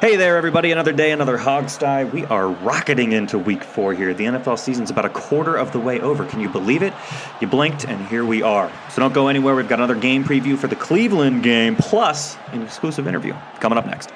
Hey there, everybody. Another day, another Hogsty. We are rocketing into week 4 here. The NFL season's about a quarter of the way over. Can you believe it? You blinked, and here we are. So don't go anywhere. We've got another game preview for the Cleveland game, plus an exclusive interview coming up next.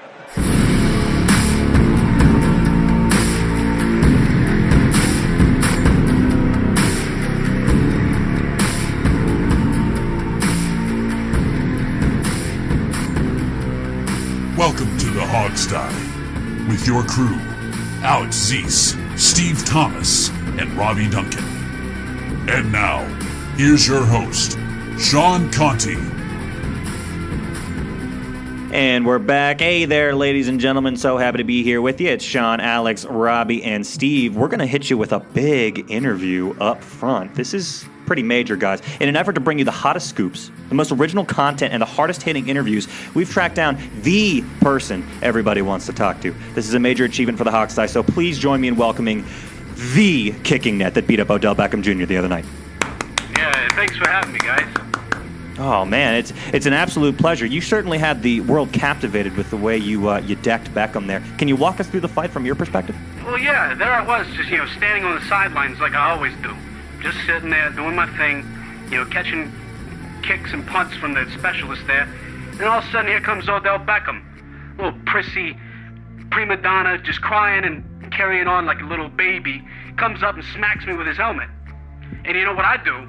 Welcome to the Hogsty with your crew, Alex Zeese, Steve Thomas, and Robbie Duncan. And now, here's your host, Sean Conti. And we're back. Hey there, ladies and gentlemen. So happy to be here with you. It's Sean, Alex, Robbie, and Steve. We're going to hit you with a big interview up front. This is pretty major, guys. In an effort to bring you the hottest scoops, the most original content, and the hardest-hitting interviews, we've tracked down the person everybody wants to talk to. This is a major achievement for the Hogsty, so please join me in welcoming the kicking net that beat up Odell Beckham Jr. the other night. Yeah, thanks for having me, guys. Oh, man, it's an absolute pleasure. You certainly had the world captivated with the way you decked Beckham there. Can you walk us through the fight from your perspective? Well, yeah, there I was, just, standing on the sidelines like I always do. Just sitting there, doing my thing, catching kicks and punts from the specialist there. And all of a sudden, here comes Odell Beckham. Little prissy prima donna, just crying and carrying on like a little baby. Comes up and smacks me with his helmet. And you know what I do?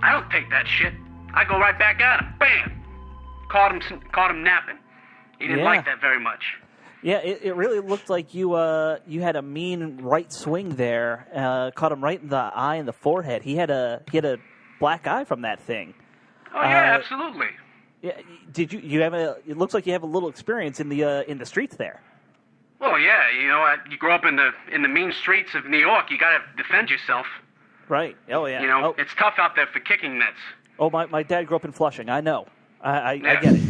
I don't take that shit. I go right back at him. Bam! Caught him napping. He didn't like that very much. Yeah, it really looked like you had a mean right swing there. Caught him right in the eye and the forehead. He had a black eye from that thing. Oh yeah, absolutely. Yeah, did you have it looks like you have a little experience in the streets there. Well, yeah, you grow up in the mean streets of New York. You got to defend yourself. Right. Oh yeah. It's tough out there for kicking nets. Oh, my dad grew up in Flushing. I know. I get it.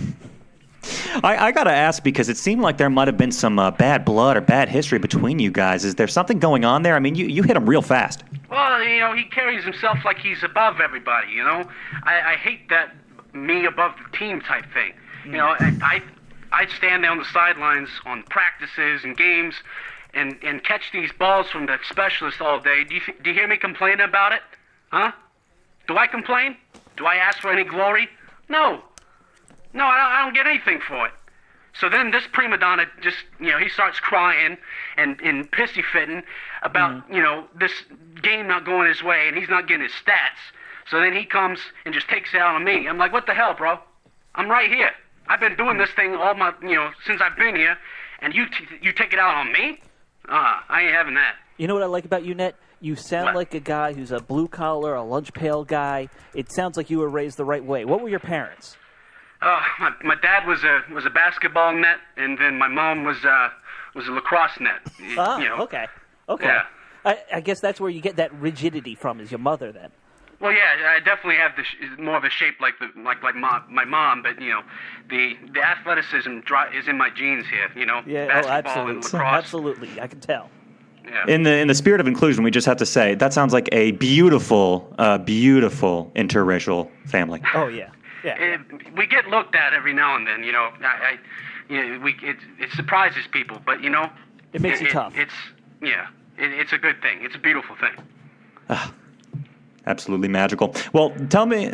I got to ask, because it seemed like there might have been some bad blood or bad history between you guys. Is there something going on there? I mean, you hit him real fast. Well, he carries himself like he's above everybody, I hate that me above the team type thing. I stand there on the sidelines on practices and games and catch these balls from the specialist all day. Do you hear me complaining about it? Huh? Do I complain? Do I ask for any glory? No, I don't get anything for it. So then this prima donna just, he starts crying and pissy fitting about, this game not going his way and he's not getting his stats. So then he comes and just takes it out on me. I'm like, what the hell, bro? I'm right here. I've been doing this thing all my, since I've been here, and you take it out on me? I ain't having that. You know what I like about you, Net? You sound like a guy who's a blue-collar, a lunch pail guy. It sounds like you were raised the right way. What were your parents? My dad was a basketball net, and then my mom was a lacrosse net. Okay. Yeah. I guess that's where you get that rigidity from, is your mother, then. Well, yeah, I definitely have more of a shape like my mom, but the athleticism is in my genes here. Yeah, basketball and lacrosse. Absolutely, I can tell. Yeah. In the spirit of inclusion, we just have to say that sounds like a beautiful interracial family. Oh yeah. We get looked at every now and then. It surprises people, but it makes you tough. It's a good thing. It's a beautiful thing. Absolutely magical. Well, tell me.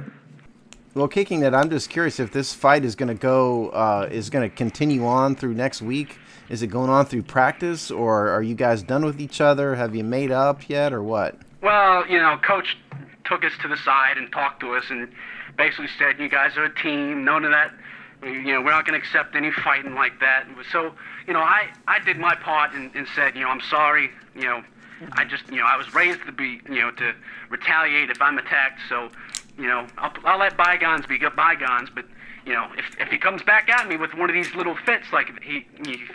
Well, kicking that, I'm just curious if this fight is going to continue on through next week. Is it going on through practice, or are you guys done with each other? Have you made up yet, or what? Well, Coach took us to the side and talked to us and basically said, you guys are a team. None of that, we're not going to accept any fighting like that. So, I did my part and said, I'm sorry. I was raised to be, to retaliate if I'm attacked. So, I'll let bygones be bygones. But, if he comes back at me with one of these little fits like he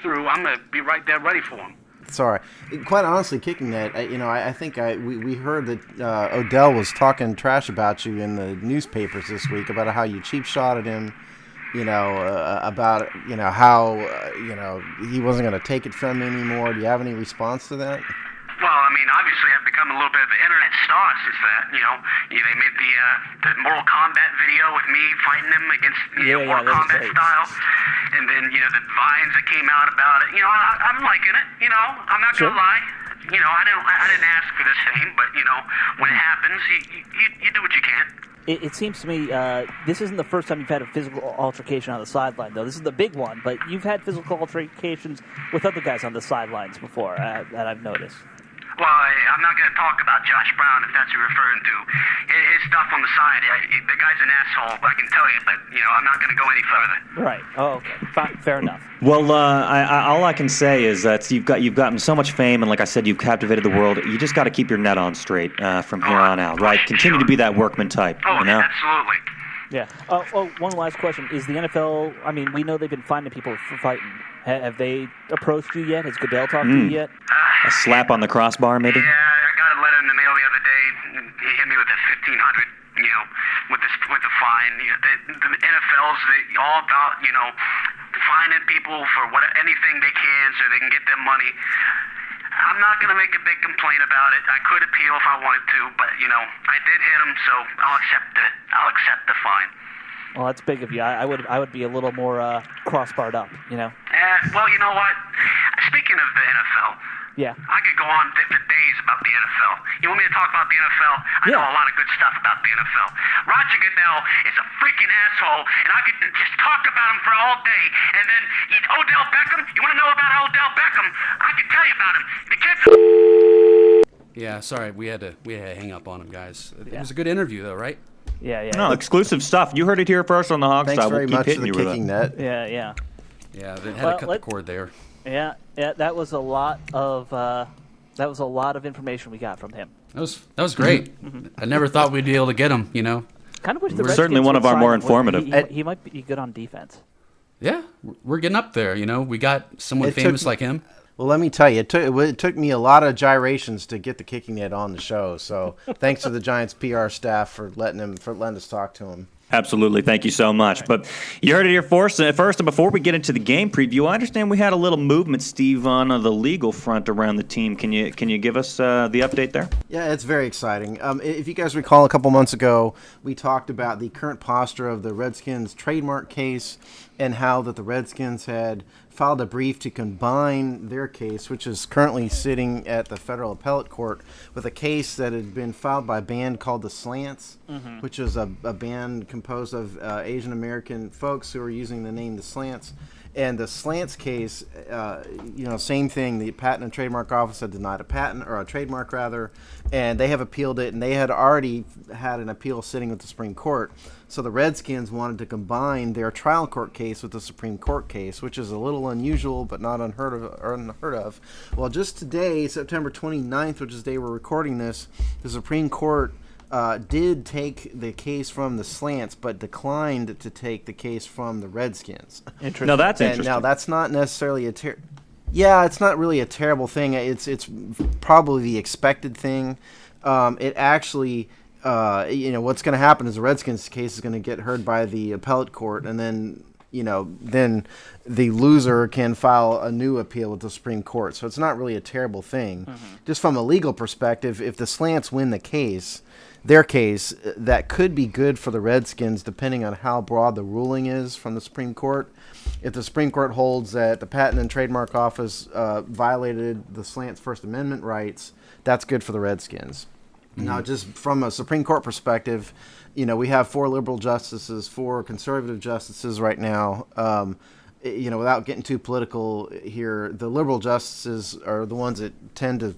threw, I'm going to be right there ready for him. Sorry. Quite honestly, kicking that, I think we heard that Odell was talking trash about you in the newspapers this week about how you cheap shotted him, about, how, he wasn't going to take it from you anymore. Do you have any response to that? Well, obviously I have to become a little bit of an internet star since that. They made the Mortal Kombat video with me fighting them against Mortal Kombat style, and then the vines that came out about it. I'm liking it. I'm not gonna lie. I didn't ask for this fame, but when it happens, you do what you can. It seems to me this isn't the first time you've had a physical altercation on the sideline, though. This is the big one, but you've had physical altercations with other guys on the sidelines before that I've noticed. Well, I'm not going to talk about Josh Brown, if that's what you're referring to. His stuff on the side, the guy's an asshole, I can tell you, but, I'm not going to go any further. Right. Oh, okay. Fine. Fair enough. Well, all I can say is that you've gotten so much fame, and like I said, you've captivated the world. You just got to keep your net on straight from here on out, right? Continue to be that workman type. Oh, absolutely. Yeah. One last question. Is the NFL, we know they've been finding people for fighting. Have they approached you yet? Has Goodell talked to you yet? A slap on the crossbar, maybe? Yeah, I got a letter in the mail the other day. He hit me with a $1,500, with the fine. The NFL's all about, fining people for anything they can so they can get their money. I'm not going to make a big complaint about it. I could appeal if I wanted to, but, I did hit him, so I'll accept the fine. Well, that's big of you. I would be a little more crossbarred up, Well, you know what? Speaking of the NFL, yeah, I could go on for days about the NFL. You want me to talk about the NFL? I know a lot of good stuff about the NFL. Roger Goodell is a freaking asshole, and I could just talk about him for all day. And then Odell Beckham. You want to know about Odell Beckham? I can tell you about him. The kid's Yeah, sorry, we had to hang up on him, guys. It was a good interview, though, right? Yeah. No, exclusive stuff. You heard it here first on the Hog Thanks Style. very We'll keep much hitting for you the with kicking it. net. Yeah. Yeah, they had to cut the cord there. Yeah, that was a lot of information we got from him. That was great. I never thought we'd be able to get him. Kind of wish the Certainly Redskins one of would our sign more him. informative. He might be good on defense. Yeah, we're getting up there. We got someone famous like him. Well, let me tell you, it took me a lot of gyrations to get the kicking net on the show. So thanks to the Giants PR staff for letting us talk to him. Absolutely. Thank you so much. But you heard it here first. And before we get into the game preview, I understand we had a little movement, Steve, on the legal front around the team. Can you give us the update there? Yeah, it's very exciting. If you guys recall, a couple months ago, we talked about the current posture of the Redskins trademark case and how that the Redskins had filed a brief to combine their case, which is currently sitting at the federal appellate court, with a case that had been filed by a band called the Slants, which is a band composed of Asian American folks who are using the name the Slants. And the Slants case, same thing. The Patent and Trademark Office had denied a patent, or a trademark rather, and they have appealed it, and they had already had an appeal sitting with the Supreme Court. So the Redskins wanted to combine their trial court case with the Supreme Court case, which is a little unusual but not unheard of. Well, just today, September 29th, which is the day we're recording this, the Supreme Court did take the case from the Slants, but declined to take the case from the Redskins. Interesting. No, that's interesting. Now, that's not necessarily it's not really a terrible thing. It's probably the expected thing. It actually, what's going to happen is the Redskins case is going to get heard by the appellate court, and then the loser can file a new appeal with the Supreme Court. So it's not really a terrible thing. Just from a legal perspective, if the Slants win their case, that could be good for the Redskins depending on how broad the ruling is from the Supreme Court. If the Supreme Court holds that the Patent and Trademark Office violated the Slants' First Amendment rights, that's good for the Redskins. Now, just from a Supreme Court perspective, we have 4 liberal justices, 4 conservative justices right now. Without getting too political here, the liberal justices are the ones that tend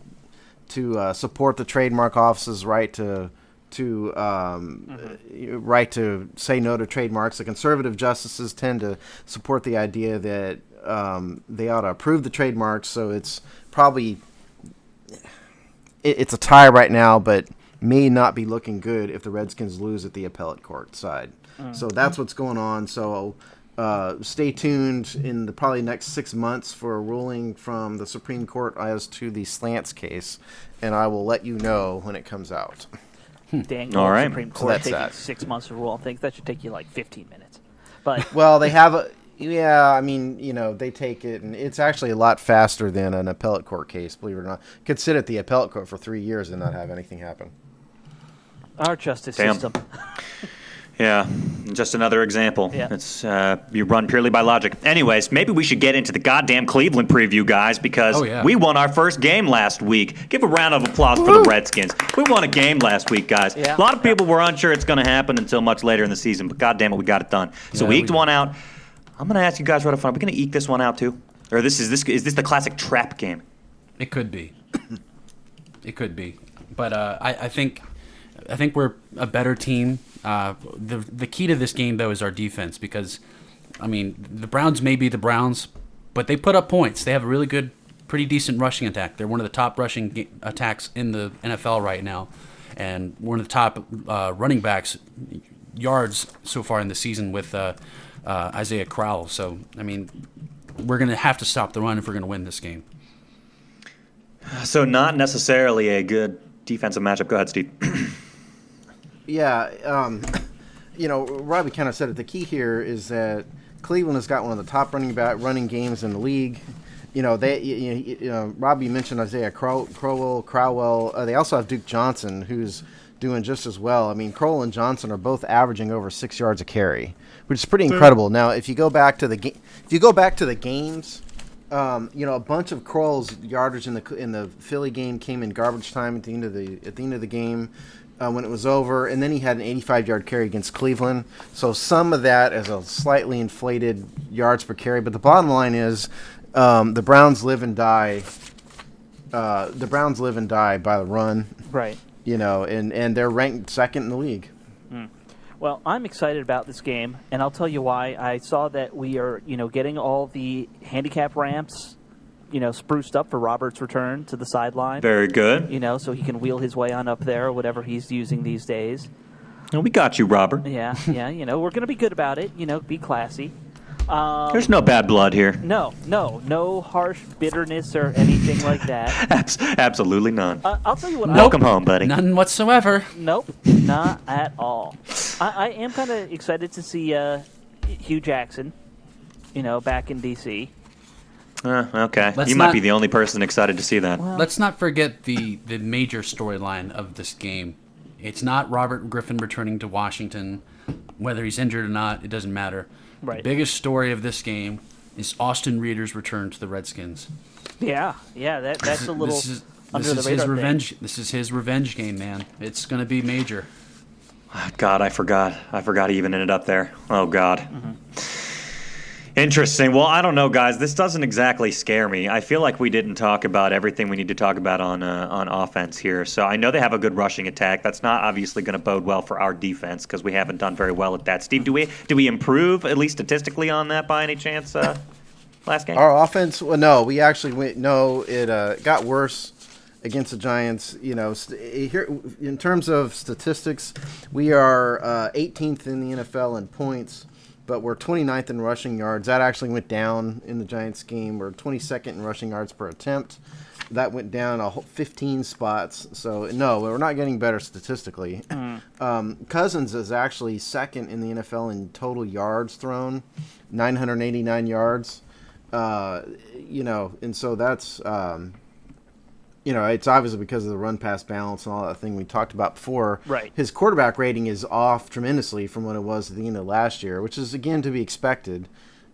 to support the trademark office's right to say no to trademarks. The conservative justices tend to support the idea that they ought to approve the trademarks. So it's probably it's a tie right now, but may not be looking good if the Redskins lose at the appellate court side. So that's what's going on. So stay tuned in the probably next 6 months for a ruling from the Supreme Court as to the Slants case, and I will let you know when it comes out. Dang, All right. Supreme So Court that's taking that. 6 months to rule on things. That should take you like 15 minutes. But Well, they have Yeah, I mean, they take it, and it's actually a lot faster than an appellate court case, believe it or not. Could sit at the appellate court for 3 years and not have anything happen. Our justice Damn. system. Yeah, just another example. Yeah. It's you run purely by logic. Anyways, maybe we should get into the goddamn Cleveland preview, guys, because we won our first game last week. Give a round of applause for the Redskins. We won a game last week, guys. Yeah. A lot of people were unsure it's going to happen until much later in the season, but goddamn it, we got it done. So we eked one out. I'm going to ask you guys right up front. Are we going to eke this one out too, or is this the classic trap game? It could be. It could be, but I think we're a better team. The key to this game, though, is our defense because, I mean, the Browns may be the Browns, but they put up points. They have a really good, pretty decent rushing attack. They're one of the top rushing attacks in the NFL right now, and one of the top running backs yards so far in the season with Isaiah Crowell. So, I mean, we're going to have to stop the run if we're going to win this game. So not necessarily a good defensive matchup. Go ahead, Steve. Yeah, Robbie kind of said it. The key here is that Cleveland has got one of the top running games in the league. Robbie mentioned Isaiah Crowell. They also have Duke Johnson, who's doing just as well. I mean, Crowell and Johnson are both averaging over 6 yards a carry, which is pretty incredible. Now, if you go back to the games, a bunch of Crowell's yardage in the Philly game came in garbage time at the end of the game. When it was over, and then he had an 85-yard carry against Cleveland. So some of that is a slightly inflated yards per carry, but the bottom line is the Browns live and die. The Browns live and die by the run, Right. And they're ranked second in the league. Well, I'm excited about this game, and I'll tell you why. I saw that we are, getting all the handicap ramps spruced up for Robert's return to the sideline. Very good. So he can wheel his way on up there, or whatever he's using these days. Well, we got you, Robert. Yeah, we're going to be good about it, be classy. There's no bad blood here. No harsh bitterness or anything like that. Absolutely none. I'll tell you what. Welcome home, buddy. None whatsoever. Nope, not at all. I am kind of excited to see Hugh Jackson, back in D.C. Okay. You might be the only person excited to see that. Well, let's not forget the major storyline of this game. It's not Robert Griffin returning to Washington. Whether he's injured or not, it doesn't matter. Right. The biggest story of this game is Austin Reeder's return to the Redskins. Yeah, that's a little under the radar his revenge. thing. This is his revenge game, man. It's going to be major. God, I forgot he even ended up there. Oh, God. Mm-hmm. Interesting. Well, I don't know, guys. This doesn't exactly scare me. I feel like we didn't talk about everything we need to talk about on offense here. So I know they have a good rushing attack. That's not obviously going to bode well for our defense because we haven't done very well at that. Steve, do we improve at least statistically on that by any chance? Last game. Our offense. Well, no, we actually went. No, it got worse against the Giants. Here in terms of statistics, we are 18th in the NFL in points. But we're 29th in rushing yards. That actually went down in the Giants game. We're 22nd in rushing yards per attempt. That went down 15 spots. So, no, we're not getting better statistically. Cousins is actually second in the NFL in total yards thrown, 989 yards. And so that's, it's obviously because of the run-pass balance and all that thing we talked about before. Right. His quarterback rating is off tremendously from what it was at the end of last year, which is, again, to be expected.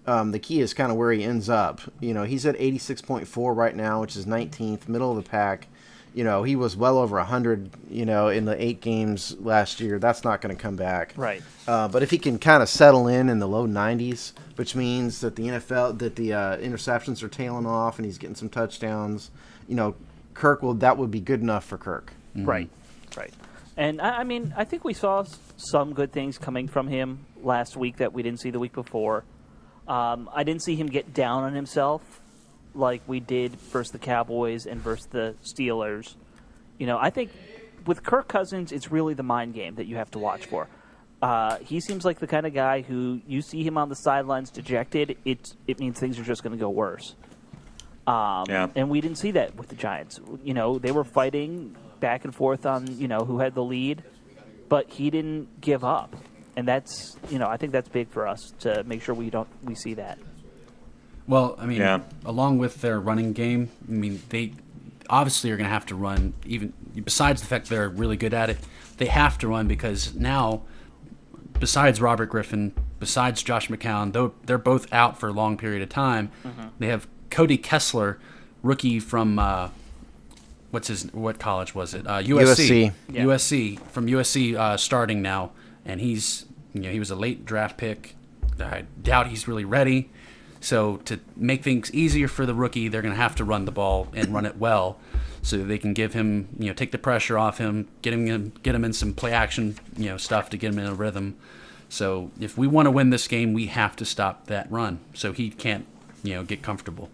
The key is kind of where he ends up. He's at 86.4 right now, which is 19th, middle of the pack. He was well over 100, in the 8 games last year. That's not going to come back. Right. But if he can kind of settle in the low 90s, which means that the interceptions are tailing off and he's getting some touchdowns, that would be good enough for Kirk. Mm-hmm. Right. And, I think we saw some good things coming from him last week that we didn't see the week before. I didn't see him get down on himself like we did versus the Cowboys and versus the Steelers. I think with Kirk Cousins, it's really the mind game that you have to watch for. He seems like the kind of guy who you see him on the sidelines dejected, it means things are just going to go worse. And we didn't see that with the Giants. They were fighting back and forth on, who had the lead, but he didn't give up. And that's, I think that's big for us to make sure we see that. Well, I mean, along with their running game, I mean, they obviously are going to have to run, even besides the fact they're really good at it, they have to run because now, besides Robert Griffin, besides Josh McCown, though they're both out for a long period of time, they have Cody Kessler, rookie from what college was it? USC. Yeah. USC from USC starting now, and he was a late draft pick. I doubt he's really ready. So to make things easier for the rookie, they're going to have to run the ball and run it well, so they can give him, take the pressure off him, get him in some play action, stuff to get him in a rhythm. So if we want to win this game, we have to stop that run, so he can't, get comfortable.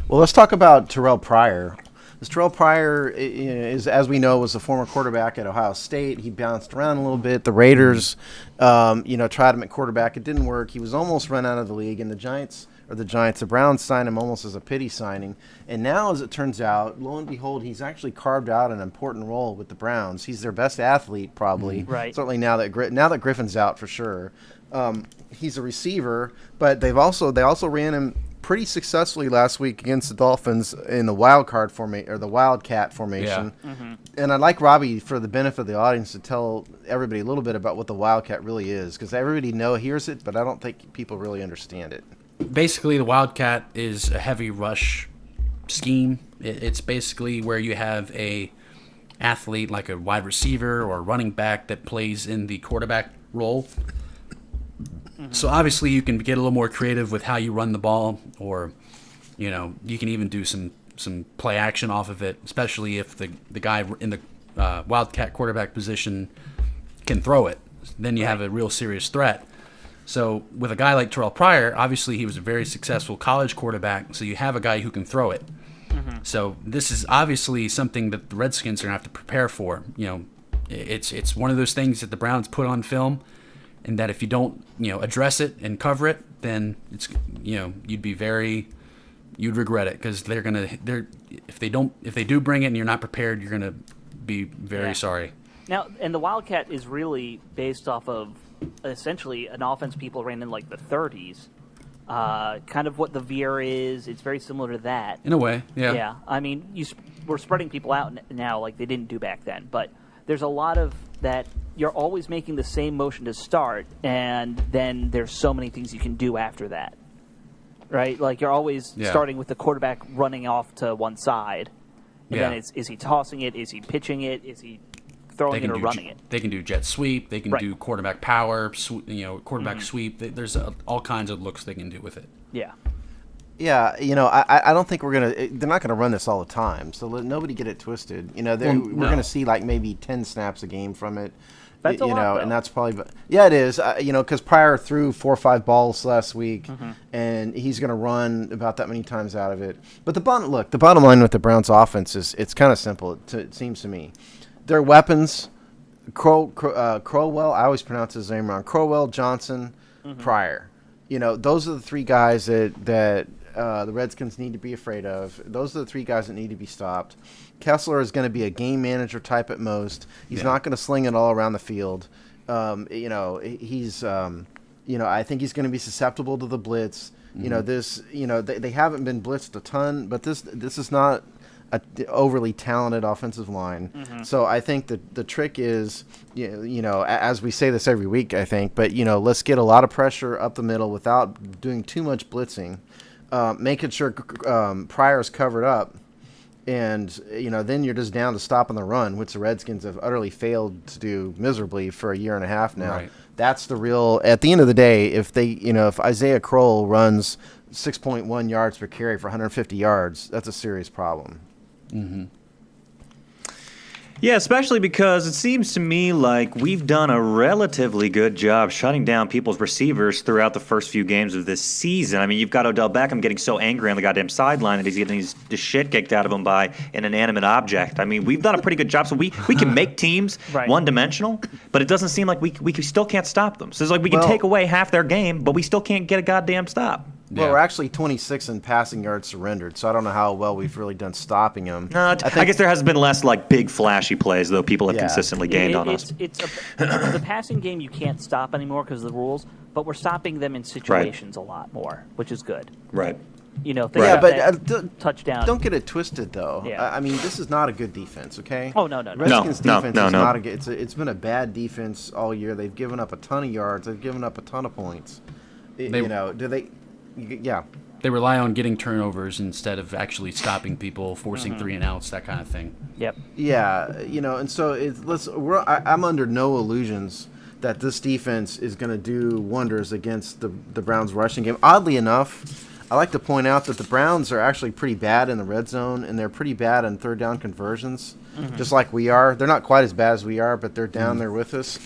Well, let's talk about Terrell Pryor. This Terrell Pryor is, as we know, was a former quarterback at Ohio State. He bounced around a little bit. The Raiders, tried him at quarterback. It didn't work. He was almost run out of the league, and the Browns signed him almost as a pity signing. And now, as it turns out, lo and behold, he's actually carved out an important role with the Browns. He's their best athlete, probably. Right. Certainly now that Griffin's out for sure. He's a receiver, but they also ran him pretty successfully last week against the Dolphins in the wildcat formation. Yeah. And I'd like Robbie, for the benefit of the audience, to tell everybody a little bit about what the wildcat really is, because everybody hears it, but I don't think people really understand it. Basically, the wildcat is a heavy rush scheme. It's basically where you have a athlete like a wide receiver or a running back that plays in the quarterback role. So obviously you can get a little more creative with how you run the ball, or you can even do some play action off of it, especially if the guy in the wildcat quarterback position can throw it. Then you have a real serious threat. So with a guy like Terrell Pryor, obviously he was a very successful college quarterback, so you have a guy who can throw it. So this is obviously something that the Redskins are going to have to prepare for. It's one of those things that the Browns put on film, and that if you don't, address it and cover it, then it's, you'd regret it, because if they do bring it and you're not prepared, you're gonna be very sorry. Now, and the Wildcat is really based off of essentially an offense people ran in like the 30s. Kind of what the veer is. It's very similar to that. In a way, yeah. Yeah, I mean, we're spreading people out now like they didn't do back then, but there's a lot of that. You're always making the same motion to start, and then there's so many things you can do after that, right? Like you're always starting with the quarterback running off to one side, and then is he tossing it? Is he pitching it? Is he throwing it or running it? They can do jet sweep. They can do quarterback power, quarterback sweep. There's all kinds of looks they can do with it. Yeah. Yeah, I don't think they're not going to run this all the time, so let nobody get it twisted. We're going to see like maybe 10 snaps a game from it. That's a lot, though. And that's probably, it is, because Pryor threw 4 or 5 balls last week, and he's going to run about that many times out of it. But the bottom line with the Browns offense is it's kind of simple, it seems to me. Their weapons, Crowell, I always pronounce his name wrong, Crowell, Johnson, Pryor. Those are the 3 guys that the Redskins need to be afraid of. Those are the 3 guys that need to be stopped. Kessler is going to be a game manager type at most. He's not going to sling it all around the field. He's, I think he's going to be susceptible to the blitz. They haven't been blitzed a ton, but this is not an overly talented offensive line. So I think that the trick is, as we say this every week, I think, but, let's get a lot of pressure up the middle without doing too much blitzing. Making sure Pryor's covered up, and then you're just down to stopping the run, which the Redskins have utterly failed to do miserably for a year and a half now. Right. That's the real. At the end of the day, if Isaiah Crowell runs 6.1 yards per carry for 150 yards, that's a serious problem. Yeah, especially because it seems to me like we've done a relatively good job shutting down people's receivers throughout the first few games of this season. I mean, you've got Odell Beckham getting so angry on the goddamn sideline that he's getting the shit kicked out of him by an inanimate object. I mean, we've done a pretty good job. So we can make teams one-dimensional, but it doesn't seem like we still can't stop them. So it's like we can take away half their game, but we still can't get a goddamn stop. Well, Yeah. we're actually 26 in passing yards surrendered, so I don't know how well we've really done stopping him. I guess there has been less like big flashy plays, though. People have Yeah. consistently gained on us. The passing game you can't stop anymore because of the rules, but we're stopping them in situations a lot more, which is good. Right. Think Yeah, about but that touchdown. Don't get it twisted, though. Yeah. I mean, this is not a good defense, okay? Oh, no. Redskins No, defense no, is no. not a good. It's been a bad defense all year. They've given up a ton of yards. They've given up a ton of points. Do they? Yeah. They rely on getting turnovers instead of actually stopping people, forcing 3 and outs, that kind of thing. Yep. Yeah, and so I'm under no illusions that this defense is going to do wonders against the Browns' rushing game. Oddly enough, I like to point out that the Browns are actually pretty bad in the red zone, and they're pretty bad in third down conversions, just like we are. They're not quite as bad as we are, but they're down there with us.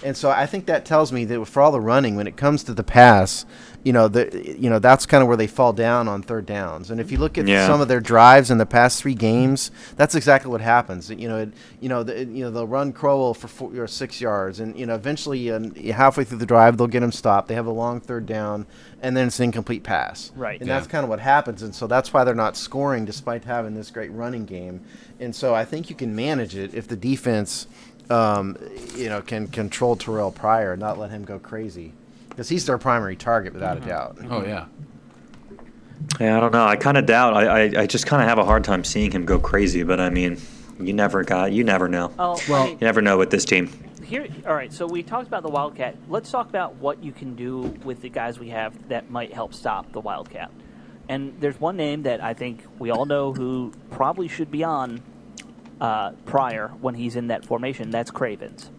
And so I think that tells me that for all the running, when it comes to the pass, that's kind of where they fall down on third downs. And if you look at some of their drives in the past 3 games, that's exactly what happens. They'll run Crowell for 4 or 6 yards, and eventually halfway through the drive they'll get him stopped. They have a long third down, and then it's an incomplete pass. Right. And that's kind of what happens. And so that's why they're not scoring despite having this great running game. And so I think you can manage it if the defense can control Terrell Pryor and not let him go crazy, because he's their primary target without a doubt. Oh, yeah. Yeah, I don't know. I kind of doubt. I just kind of have a hard time seeing him go crazy. But I mean, you never know. Oh, Well, You never know with this team. all right. So we talked about the Wildcat. Let's talk about what you can do with the guys we have that might help stop the Wildcat. And there's one name that I think we all know who probably should be on Pryor when he's in that formation. That's Cravens.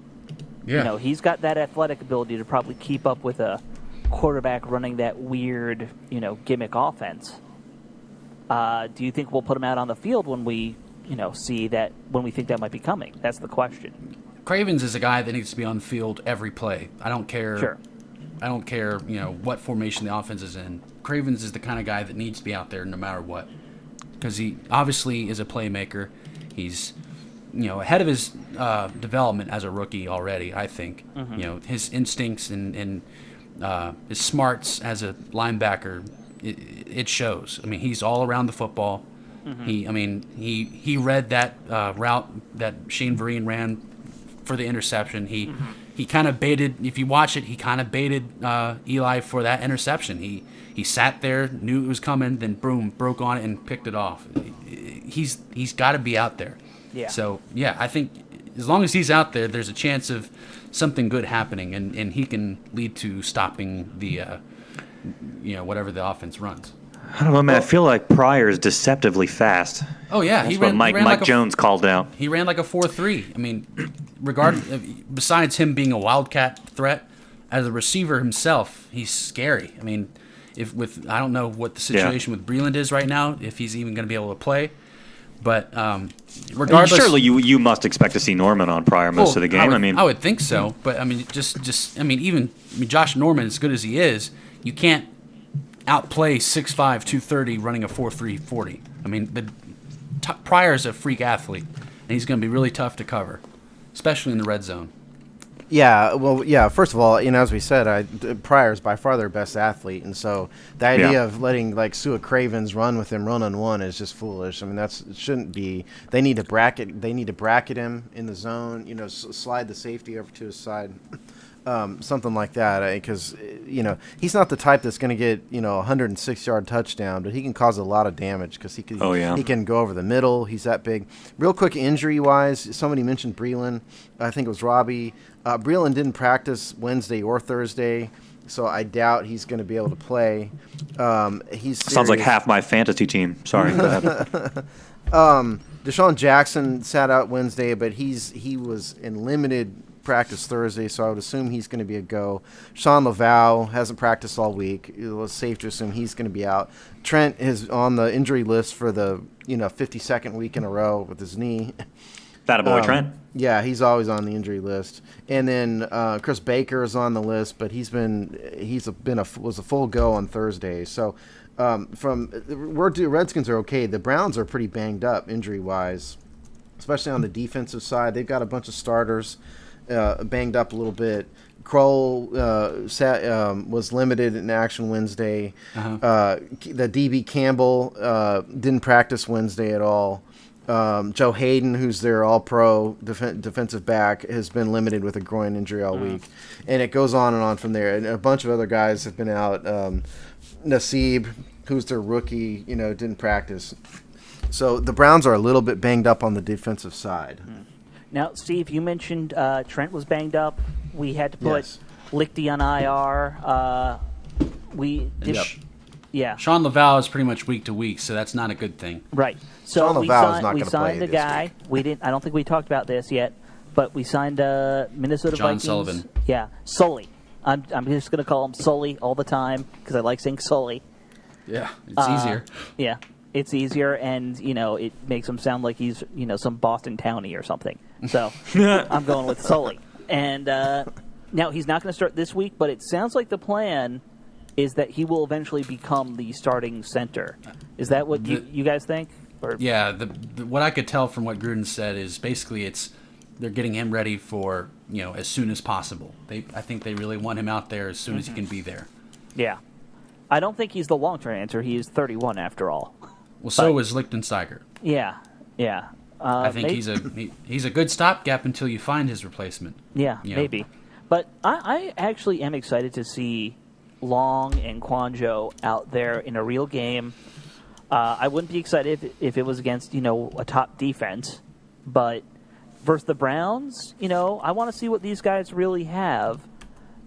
Yeah. He's got that athletic ability to probably keep up with a quarterback running that weird, gimmick offense. Do you think we'll put him out on the field when we, see that, when we think that might be coming? That's the question. Cravens is a guy that needs to be on the field every play. I don't care. Sure. I don't care, what formation the offense is in. Cravens is the kind of guy that needs to be out there no matter what, because he obviously is a playmaker. He's, ahead of his development as a rookie already, I think. His instincts and his smarts as a linebacker, it shows. I mean, he's all around the football. He read that route that Shane Vereen ran for the interception. He kind of baited, if you watch it, he kind of baited Eli for that interception. He sat there, knew it was coming, then boom, broke on it and picked it off. He's got to be out there. Yeah. So, yeah, I think as long as he's out there, there's a chance of something good happening, and he can lead to stopping the, whatever the offense runs. I don't know, man. I feel like Pryor is deceptively fast. Oh, yeah. That's what Mike Jones called out. He ran like a 4.3. I mean, besides him being a wildcat threat, as a receiver himself, he's scary. I mean, I don't know what the situation with Breland is right now, if he's even going to be able to play. But regardless, surely you must expect to see Norman on Pryor most of the game. I would think so. But I mean, Josh Norman, as good as he is, you can't outplay 6'5", 230 running a 4.3 40. I mean, Pryor's a freak athlete, and he's going to be really tough to cover, especially in the red zone. Yeah, well, yeah. First of all, as we said, Pryor's by far their best athlete, and so the idea of letting Sua Cravens run with him 1-on-1 is just foolish. I mean, it shouldn't be. They need to bracket. They need to bracket him in the zone. Slide the safety over to his side, something like that. Because he's not the type that's going to get a 106-yard touchdown, but he can cause a lot of damage because he can go over the middle. He's that big. Real quick, injury-wise, somebody mentioned Breland. I think it was Robbie. Breland didn't practice Wednesday or Thursday, so I doubt he's going to be able to play. Sounds like half my fantasy team. Sorry. Deshaun Jackson sat out Wednesday, but he was in limited practice Thursday, so I would assume he's going to be a go. Sean Laval hasn't practiced all week. It was safe to assume he's going to be out. Trent is on the injury list for the 52nd week in a row with his knee. That a boy, Trent. Yeah, he's always on the injury list. And then Chris Baker is on the list, but was a full go on Thursday. So Redskins are okay. The Browns are pretty banged up injury wise, especially on the defensive side. They've got a bunch of starters banged up a little bit. Kroll was limited in action Wednesday. The DB Campbell didn't practice Wednesday at all. Joe Hayden, who's their all-pro defensive back, has been limited with a groin injury all week. And it goes on and on from there. And a bunch of other guys have been out. Nassib, who's their rookie, didn't practice. So the Browns are a little bit banged up on the defensive side. Now, Steve, you mentioned Trent was banged up. We had to put Yes. Lichty on IR. Yeah. Sean Laval is pretty much week to week, so that's not a good thing. Right. So Sean we Laval is signed, not we gonna play signed a this guy. We didn't. I don't think we talked about this yet, but we signed Minnesota John Vikings. Sullivan. Yeah, Sully. I'm just going to call him Sully all the time because I like saying Sully. Yeah, it's easier. Yeah, it's easier, and it makes him sound like he's some Boston townie or something. So I'm going with Sully. And now he's not going to start this week, but it sounds like the plan is that he will eventually become the starting center. Is that what you guys think? Or? Yeah, what I could tell from what Gruden said is basically they're getting him ready for as soon as possible. I think they really want him out there as soon as he can be there. Yeah. I don't think he's the long-term answer. He is 31 after all. Well, so is Lichtensteiger. Yeah. I think maybe, he's a good stopgap until you find his replacement. Yeah, you know. maybe. But I actually am excited to see Long and Quanjo out there in a real game. I wouldn't be excited if it was against, a top defense. But versus the Browns, I want to see what these guys really have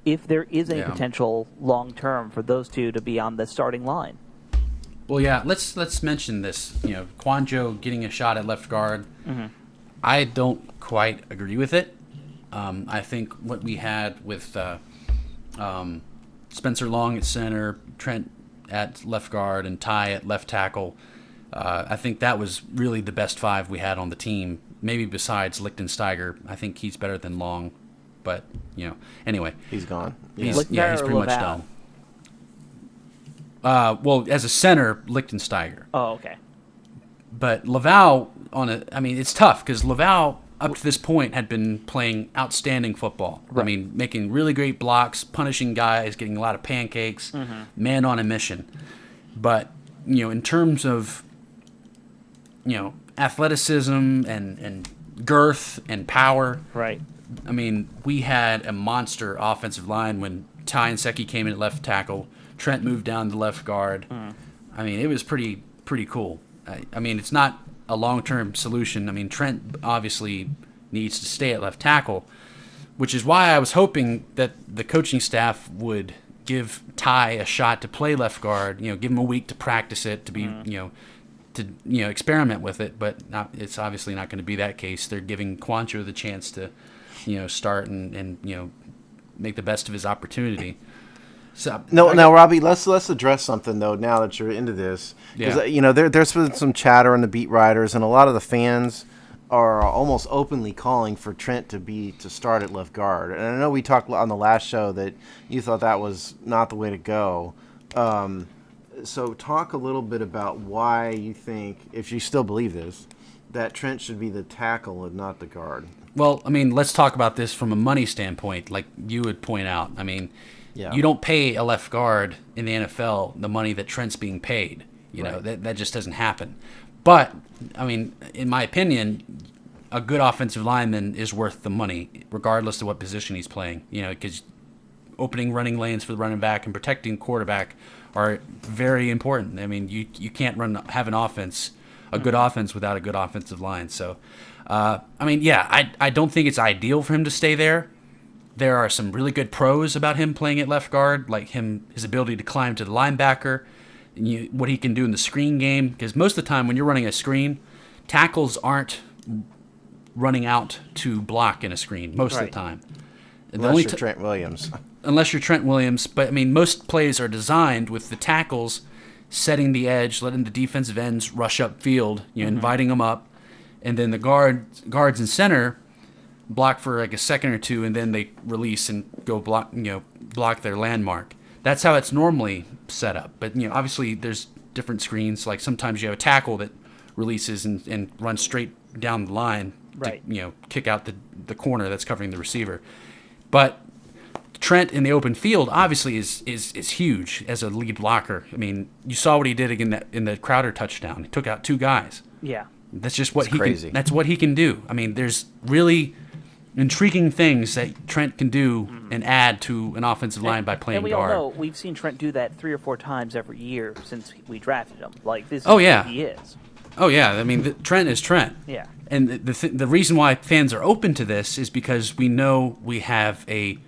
if there is any potential long-term for those two to be on the starting line. Well, yeah, let's mention this. Quanjo getting a shot at left guard. Mm-hmm. I don't quite agree with it. I think what we had with Spencer Long at center, Trent at left guard, and Ty at left tackle, I think that was really the best five we had on the team. Maybe besides Lichtensteiger, I think he's better than Long. But, anyway. He's gone. He's Lichtensteiger pretty or much Laval? done. Well, as a center, Lichtensteiger. Oh, okay. But Laval, it's tough because Laval, up to this point, had been playing outstanding football. Right. I mean, making really great blocks, punishing guys, getting a lot of pancakes, man on a mission. But, in terms of, athleticism and girth and power. Right. I mean, we had a monster offensive line when Ty and Secchi came in at left tackle. Trent moved down to left guard. I mean, it was pretty cool. I mean, it's not a long-term solution. I mean, Trent obviously needs to stay at left tackle, which is why I was hoping that the coaching staff would give Ty a shot to play left guard. Give him a week to practice it, to be, to experiment with it. But it's obviously not going to be that case. They're giving Quancho the chance to, start and make the best of his opportunity. So Now, Robbie, let's address something though. Now that you're into this, because there's been some chatter on the beat writers, and a lot of the fans are almost openly calling for Trent to start at left guard. And I know we talked on the last show that you thought that was not the way to go. So talk a little bit about why you think, if you still believe this, that Trent should be the tackle and not the guard. Well, I mean, let's talk about this from a money standpoint, like you would point out. I mean, you don't pay a left guard in the NFL the money that Trent's being paid. That just doesn't happen. But, I mean, in my opinion, a good offensive lineman is worth the money, regardless of what position he's playing. Because opening running lanes for the running back and protecting quarterback are very important. I mean, you can't have an offense, a good offense, without a good offensive line. So, I don't think it's ideal for him to stay there. There are some really good pros about him playing at left guard, like his ability to climb to the linebacker, and what he can do in the screen game. Because most of the time when you're running a screen, tackles aren't running out to block in a screen most of the time. Unless you're Trent Williams. Unless you're Trent Williams. But, I mean, most plays are designed with the tackles setting the edge, letting the defensive ends rush upfield, inviting them up. And then the guards and center block for like a second or two, and then they release and go block their landmark. That's how it's normally set up. But obviously there's different screens. Like sometimes you have a tackle that releases and runs straight down the line right. to kick out the corner that's covering the receiver. But Trent in the open field obviously is huge as a lead blocker. I mean, you saw what he did again in the Crowder touchdown. He took out 2 guys. Yeah. That's just what he crazy. can. That's what he can do. I mean, there's really intriguing things that Trent can do and add to an offensive line by playing and we guard. all know we've seen Trent do that 3 or 4 times every year since we drafted him. Like this is Oh, yeah. who he is. Oh yeah, I mean Trent is Trent. Yeah. And the reason why fans are open to this is because we know we have a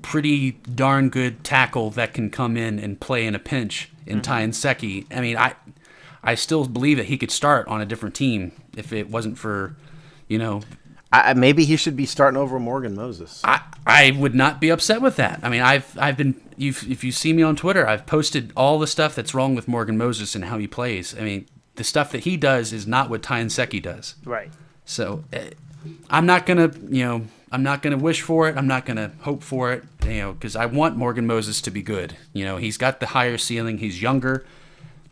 pretty darn good tackle that can come in and play in a pinch in Ty and Secchi. I mean, I still believe that he could start on a different team if it wasn't for, Maybe he should be starting over Morgan Moses. I would not be upset with that. I mean, I've been if you see me on Twitter, I've posted all the stuff that's wrong with Morgan Moses and how he plays. I mean, the stuff that he does is not what Ty and Secchi does. Right. So I'm not gonna wish for it. I'm not gonna hope for it. Because I want Morgan Moses to be good. He's got the higher ceiling. He's younger.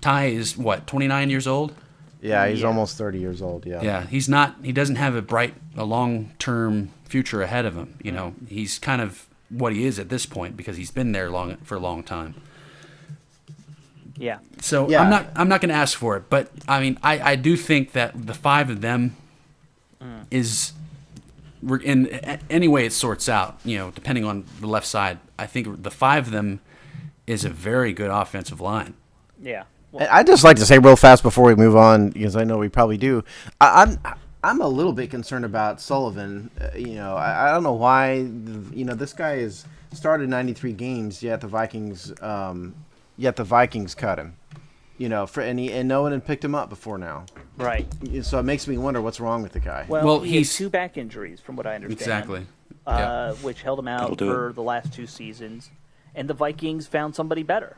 Ty is 29 years old. Yeah, he's almost 30 years old. Yeah. Yeah, he's not. He doesn't have a long-term future ahead of him. He's kind of what he is at this point because he's been there for a long time. Yeah. So Yeah. I'm not going to ask for it, but I mean I do think that the 5 of them is in any way it sorts out. Depending on the left side, I think the 5 of them is a very good offensive line. Yeah. I'd just like to say real fast before we move on, because I know we probably do. I'm a little bit concerned about Sullivan. I don't know why. This guy has started 93 games, yet the Vikings cut him. And no one had picked him up before now. Right. So it makes me wonder what's wrong with the guy. Well, he he's had 2 back injuries, from what I understand. Exactly. Yeah. Which held him out That'll do for it. the last 2 seasons. And the Vikings found somebody better,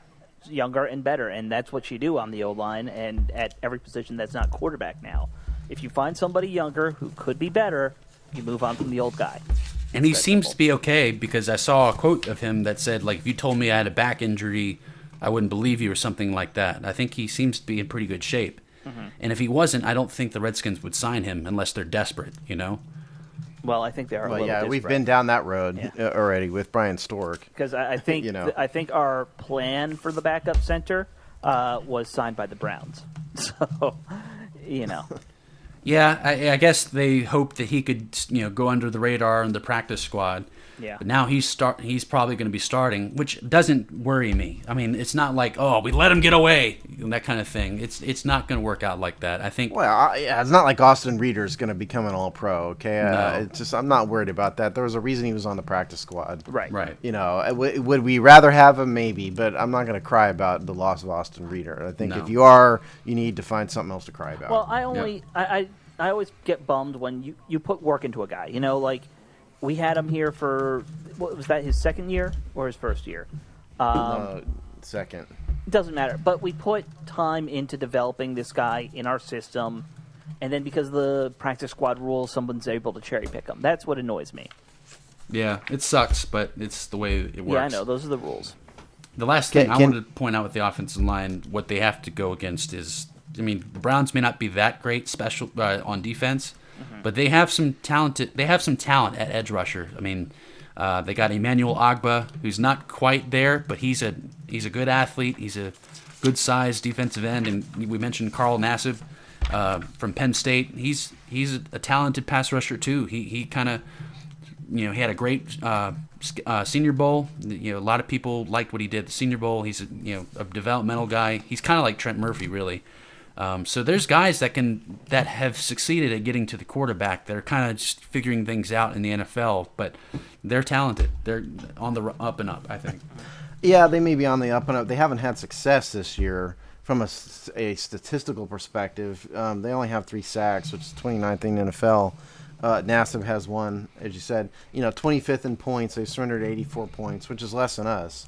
younger and better, and that's what you do on the O-line and at every position that's not quarterback now. If you find somebody younger who could be better, you move on from the old guy. And he That's seems simple. to be okay because I saw a quote of him that said, like, if you told me I had a back injury, I wouldn't believe you or something like that. I think he seems to be in pretty good shape. And if he wasn't, I don't think the Redskins would sign him unless they're desperate, Well, I think they are a Well, little yeah, we've desperate. been down that road already with Brian Stork. Because I think I think our plan for the backup center was signed by the Browns. So, Yeah, I guess they hoped that he could, go under the radar in the practice squad. Yeah. But now he's probably going to be starting, which doesn't worry me. I mean, it's not like, oh, we let him get away, that kind of thing. It's not going to work out like that. I think. Well, it's not like Austin Reeder is going to become an All-Pro. Okay, No. it's just I'm not worried about that. There was a reason he was on the practice squad. Right. Right. Would we rather have him? Maybe, but I'm not going to cry about the loss of Austin Reeder. I think No. if you are, you need to find something else to cry about. Well, I always get bummed when you put work into a guy. Like we had him here for what was that, his second year or his first year? Second. It doesn't matter. But we put time into developing this guy in our system, and then because of the practice squad rules, someone's able to cherry pick him. That's what annoys me. Yeah, it sucks, but it's the way it works. Yeah, I know. Those are the rules. The last thing I wanted to point out with the offensive line, what they have to go against is, I mean, the Browns may not be that great special on defense, but they have some talent at edge rusher. I mean, they got Emmanuel Agba, who's not quite there, but he's a good athlete. He's a good sized defensive end, and we mentioned Carl Nassib from Penn State. He's a talented pass rusher too. He kind of, he had a great Senior Bowl. A lot of people liked what he did at the Senior Bowl. He's a developmental guy. He's kind of like Trent Murphy, really. So there's guys that have succeeded at getting to the quarterback. They're kind of just figuring things out in the NFL, but they're talented. They're on the up and up, I think. Yeah, they may be on the up and up. They haven't had success this year from a statistical perspective. They only have 3 sacks, which is 29th in the NFL. Nassib has 1, as you said. 25th in points. They surrendered 84 points, which is less than us.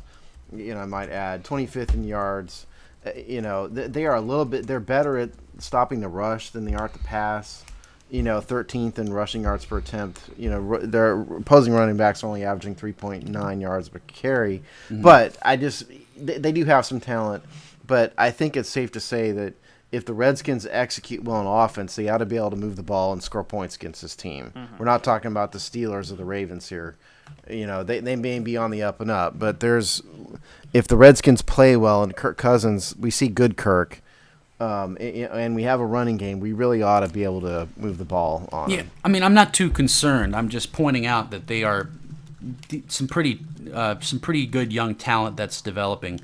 I might add 25th in yards. They are a little bit. They're better at stopping the rush than they are at the pass. 13th in rushing yards per attempt. Their opposing running backs are only averaging 3.9 yards per carry. Mm-hmm. But they do have some talent. But I think it's safe to say that if the Redskins execute well on offense, they ought to be able to move the ball and score points against this team. Mm-hmm. We're not talking about the Steelers or the Ravens here. They may be on the up and up, but if the Redskins play well and Kirk Cousins, we see good Kirk, and we have a running game, we really ought to be able to move the ball on Yeah, him. I mean, I'm not too concerned. I'm just pointing out that they are some pretty good young talent that's developing,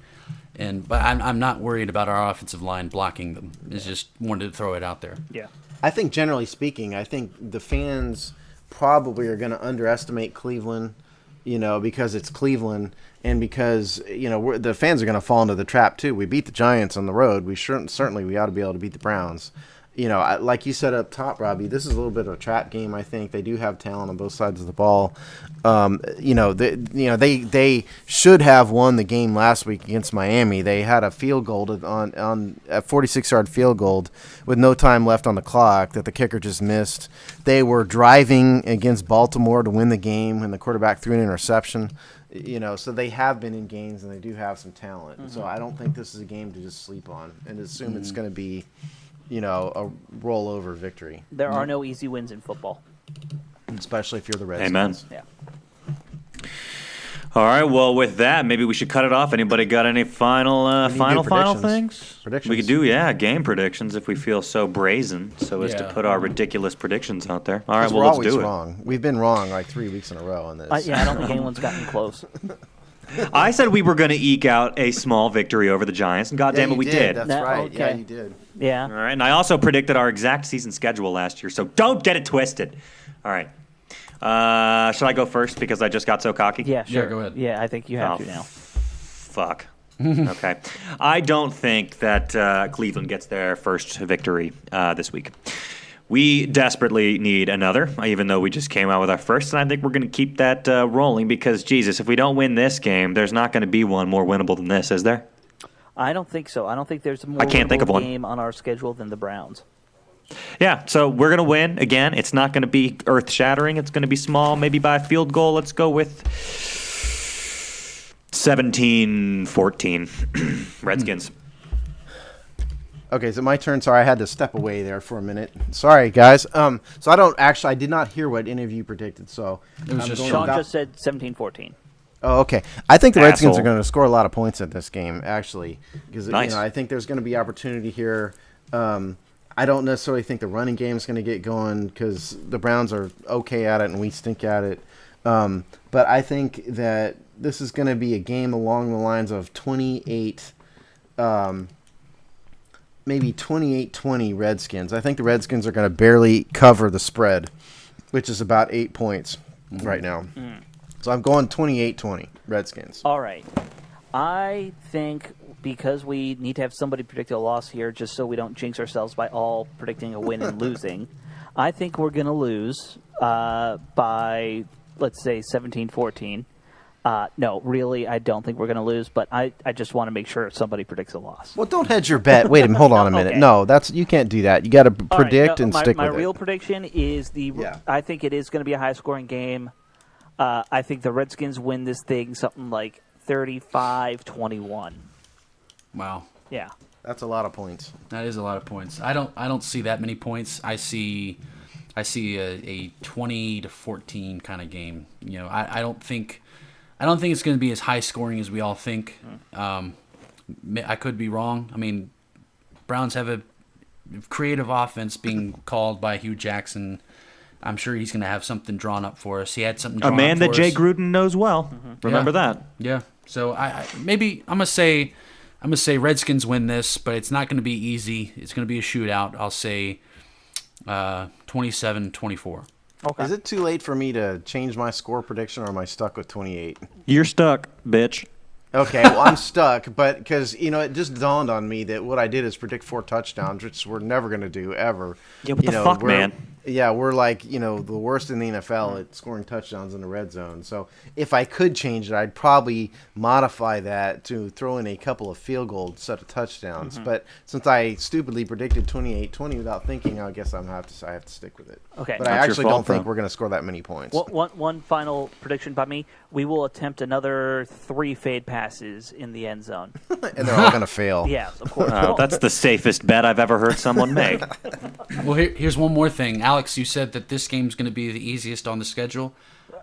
but I'm not worried about our offensive line blocking them. It's just wanted to throw it out there. Yeah. I think generally speaking, I think the fans probably are going to underestimate Cleveland, because it's Cleveland, and because the fans are going to fall into the trap too. We beat the Giants on the road. We certainly we ought to be able to beat the Browns. Like you said up top, Robbie, this is a little bit of a trap game. I think they do have talent on both sides of the ball. They should have won the game last week against Miami. They had a field goal on a 46-yard field goal with no time left on the clock that the kicker just missed. They were driving against Baltimore to win the game when the quarterback threw an interception. So they have been in games and they do have some talent. Mm-hmm. So I don't think this is a game to just sleep on and assume it's going to be a rollover victory. There are no easy wins in football. Especially if you're the Redskins. Amen. Yeah. All right, well, with that, maybe we should cut it off. Anybody got any final things? Predictions. We could do, game predictions if we feel so brazen, so as to put our ridiculous predictions out there. All right, well, let's do it. We're always wrong. We've been wrong like 3 weeks in a row on this. I don't think anyone's gotten close. I said we were going to eke out a small victory over the Giants, and goddamn it, we did. That's No, right. okay. Yeah, you did. Yeah. All right, and I also predicted our exact season schedule last year, so don't get it twisted. All right. Should I go first because I just got so cocky? Yeah, sure. Yeah, go ahead. Yeah, I think you have to now. Fuck. Okay. I don't think that Cleveland gets their first victory this week. We desperately need another, even though we just came out with our first, and I think we're going to keep that rolling because, Jesus, if we don't win this game, there's not going to be one more winnable than this, is there? I don't think so. I don't think there's a more I can't think of one. game on our schedule than the Browns. Yeah, so we're going to win. Again, it's not going to be earth-shattering. It's going to be small, maybe by a field goal. Let's go with 17-14 Redskins. Okay, so my turn. Sorry, I had to step away there for a minute. Sorry, guys. So I did not hear what any of you predicted. So It was just Sean just said 17-14. Oh, okay. I think the Redskins Asshole. are going to score a lot of points at this game, actually, because Nice. I think there's going to be opportunity here. I don't necessarily think the running game is going to get going because the Browns are okay at it and we stink at it. But I think that this is going to be a game along the lines of 28. Maybe 28-20 Redskins. I think the Redskins are going to barely cover the spread, which is about 8 points right now. So I'm going 28-20 Redskins. All right. I think because we need to have somebody predict a loss here just so we don't jinx ourselves by all predicting a win and losing, I think we're going to lose by, let's say, 17-14. No, really, I don't think we're going to lose, but I just want to make sure somebody predicts a loss. Well, don't hedge your bet. Wait a minute. Hold on a minute. Okay. No, you can't do that. You got to predict and stick with it. My real prediction is I think it is going to be a high-scoring game. I think the Redskins win this thing something like 35-21. Wow. Yeah. That's a lot of points. That is a lot of points. I don't see that many points. I see a 20-14 kind of game. I don't think it's going to be as high scoring as we all think. I could be wrong. I mean, Browns have a creative offense being called by Hugh Jackson. I'm sure he's going to have something drawn up for us. He had something drawn up for us. A man that Jay Gruden knows well. Remember that. Yeah. So I'm gonna say Redskins win this, but it's not going to be easy. It's going to be a shootout. I'll say 27-24. Okay. Is it too late for me to change my score prediction, or am I stuck with 28? You're stuck, bitch. Okay, well, I'm stuck, but because, it just dawned on me that what I did is predict 4 touchdowns, which we're never going to do, ever. Yeah, what the fuck, man? Yeah, we're like, the worst in the NFL at scoring touchdowns in the red zone. So if I could change it, I'd probably modify that to throw in a couple of field goals instead of touchdowns. Mm-hmm. But since I stupidly predicted 28-20 without thinking, I guess I have to stick with it. Okay. But That's I actually your fault, don't think bro. we're going to score that many points. One final prediction by me. We will attempt another 3 fade passes in the end zone. And they're all going to fail. Yes, of course. That's the safest bet I've ever heard someone make. Well, here's one more thing. Alex, you said that this game's going to be the easiest on the schedule.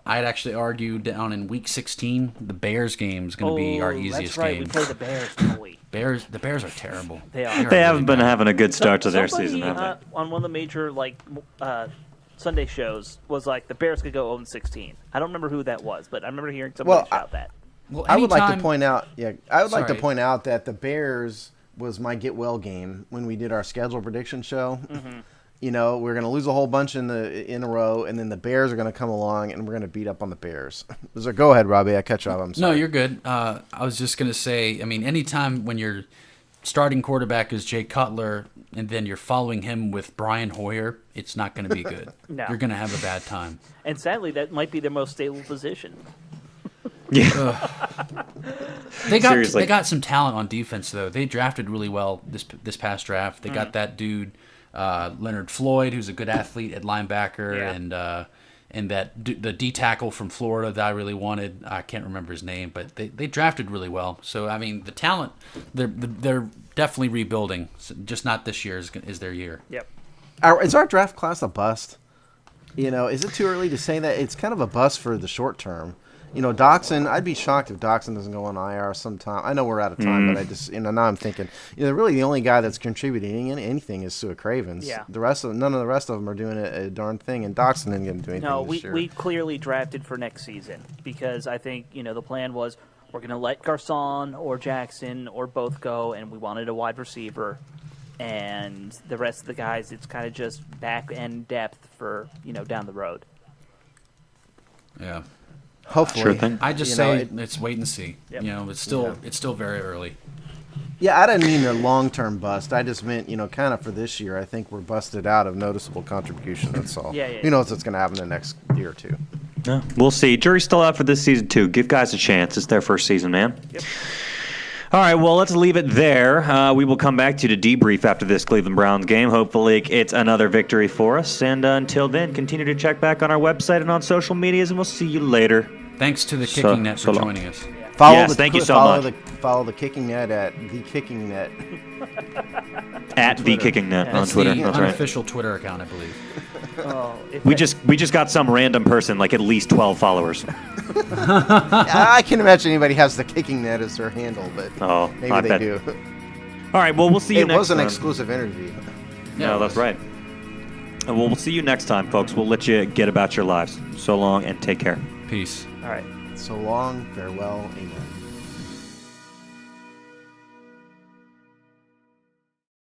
I'd actually argue down in Week 16, the Bears game is going to be our easiest that's right. game. We play the Bears, don't we? The Bears are terrible. They are. They haven't been having a good start to their Somebody, season, have they? on one of the major Sunday shows was like the Bears could go 0-16. I don't remember who that was, but I remember hearing somebody shout that. Well, I would like to anytime- point out, like to Sorry. point out that the Bears was my get well game when we did our schedule prediction show. Mm-hmm. You know, we're going to lose a whole bunch in a row, and then the Bears are going to come along, and we're going to beat up on the Bears. So go ahead, Robbie. I cut you off. I'm sorry. No, you're good. I was just going to say, I mean, anytime when your starting quarterback is Jay Cutler and then you're following him with Brian Hoyer, it's not going to be good. No. You're going to have a bad time. And sadly, that might be their most stable position. Yeah. They Seriously. got some talent on defense, though. They drafted really well this past draft. They got that dude, Leonard Floyd, who's a good athlete at linebacker, Yeah. and the D tackle from Florida that I really wanted. I can't remember his name, but they drafted really well. So I mean, the talent, they're definitely rebuilding. Just not this year is their year. Yep. Is our draft class a bust? You know, is it too early to say that? It's kind of a bust for the short term. You know, Doxson, I'd be shocked if Doxson doesn't go on IR sometime. I know we're out of time, but I just, now I'm thinking, really the only guy that's contributing anything is Sua Cravens. Yeah. None of the rest of them are doing a darn thing, and Doxson isn't going to do anything No, this year. we clearly drafted for next season because I think, the plan was we're going to let Garcon or Jackson or both go, and we wanted a wide receiver. And the rest of the guys, it's kind of just back end depth for, down the road. Yeah. Hopefully. Sure thing. I just You say know, it's wait and see. Yep. It's still very early. Yeah, I didn't mean a long-term bust. I just meant, kind of for this year, I think we're busted out of noticeable contribution. That's all. Yeah. Who knows what's going to happen in the next year or two. No, we'll see. Jury's still out for this season, too. Give guys a chance. It's their first season, man. Yep. All right, well, let's leave it there. We will come back to you to debrief after this Cleveland Browns game. Hopefully it's another victory for us. And until then, continue to check back on our website and on social medias, and we'll see you later. Thanks to the Kicking Net for so long. joining us. Thank you so much. Follow the Kicking Net at the Kicking Net. At the Kicking Net on That's Twitter. the That's right. unofficial Twitter account, I believe. Oh, We just got some random person, like at least 12 followers. I can't imagine anybody has the Kicking Net as their handle, but Oh, maybe I they bet. do. All right, well, we'll see you It next was an time. exclusive interview. No, that's right. And we'll see you next time, folks. We'll let you get about your lives. So long and take care. Peace. all right. So long, farewell, amen.